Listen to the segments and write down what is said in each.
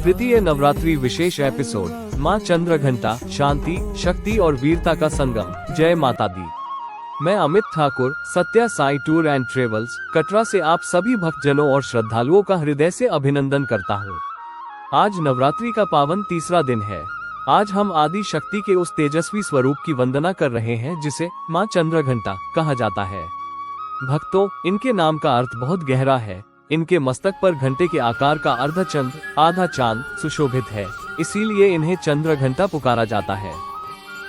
तृतीय नवरात्रि विशेष एपिसोड। माँ चंद्रघंटा, शांति, शक्ति और वीरता का संगम। जय माता दी। मैं Amit Thakur, Satya Sai tour and travels, Katra से आप सभी भक्तजनों और श्रद्धालुओं का हृदय से अभिनंदन करता हूँ। आज नवरात्रि का पावन तीसरा दिन है। आज हम आदि शक्ति के उस तेजस्वी स्वरूप की वंदना कर रहे हैं जिसे माँ चंद्रघंटा कहा जाता है। भक्तों, इनके नाम का अर्थ बहुत गहरा है। इनके मस्तक पर घंटे के आकार का अर्धचंद्र, आधा चांद सुशोभित है, इसीलिए इन्हें चंद्रघंटा पुकारा जाता है।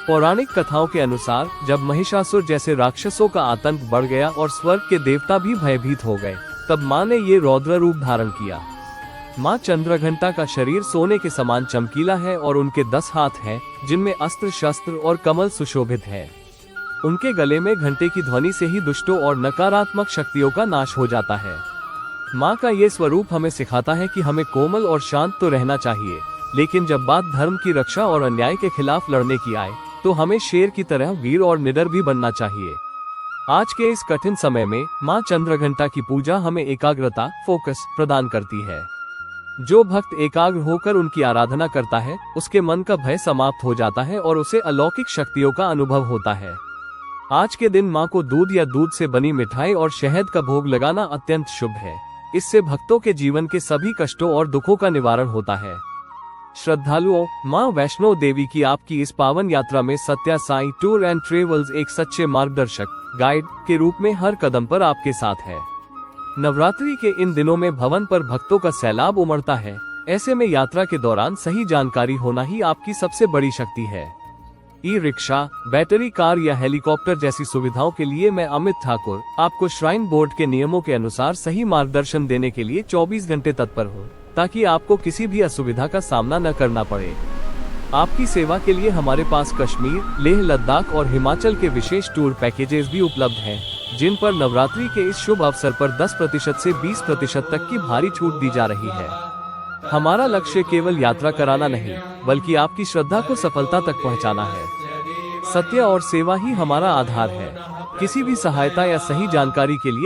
पौराणिक कथाओं के अनुसार जब महिषासुर जैसे राक्षसों का आतंक बढ़ गया और स्वर्ग के देवता भी भयभीत हो गए, तब माँ ने ये रौद्र रूप धारण किया। माँ चंद्रघंटा का शरीर सोने के समान चमकीला है और उनके 10 हाथ हैं, जिनमें अस्त्र शस्त्र और कमल सुशोभित है। उनके गले में घंटे की ध्वनि से ही दुष्टों और नकारात्मक शक्तियों का नाश हो जाता है। माँ का ये स्वरूप हमें सिखाता है कि हमें कोमल और शांत तो रहना चाहिए, लेकिन जब बात धर्म की रक्षा और अन्याय के खिलाफ लड़ने की आए तो हमें शेर की तरह वीर और निडर भी बनना चाहिए। आज के इस कठिन समय में माँ चंद्रघंटा की पूजा हमें एकाग्रता, फोकस प्रदान करती है। जो भक्त एकाग्र होकर उनकी आराधना करता है, उसके मन का भय समाप्त हो जाता है और उसे अलौकिक शक्तियों का अनुभव होता है। आज के दिन माँ को दूध या दूध से बनी मिठाई और शहद का भोग लगाना अत्यंत शुभ है। इससे भक्तों के जीवन के सभी कष्टों और दुखों का निवारण होता है। श्रद्धालुओं, माँ वैष्णो देवी की आपकी इस पावन यात्रा में Satya Sai tour and travels एक सच्चे मार्गदर्शक, गाइड के रूप में हर कदम पर आपके साथ है। नवरात्रि के इन दिनों में भवन पर भक्तों का सैलाब उमड़ता है। ऐसे में यात्रा के दौरान सही जानकारी होना ही आपकी सबसे बड़ी शक्ति है। ई रिक्शा, बैटरी कार या हेलीकॉप्टर जैसी सुविधाओं के लिए मैं अमित ठाकुर आपको श्राइन बोर्ड के नियमों के अनुसार सही मार्गदर्शन देने के लिए 24 घंटे तत्पर हूँ, ताकि आपको किसी भी असुविधा का सामना न करना पड़े। आपकी सेवा के लिए हमारे पास कश्मीर, लेह लद्दाख और हिमाचल के विशेष टूर पैकेजेस भी उपलब्ध हैं, जिन पर नवरात्रि के इस शुभ अवसर पर 10% से 20% तक की भारी छूट दी जा रही है। हमारा लक्ष्य केवल यात्रा कराना नहीं, बल्कि आपकी श्रद्धा को सफलता तक पहुंचाना है। सत्य और सेवा ही हमारा आधार है। किसी भी सहायता या सही जानकारी के लिए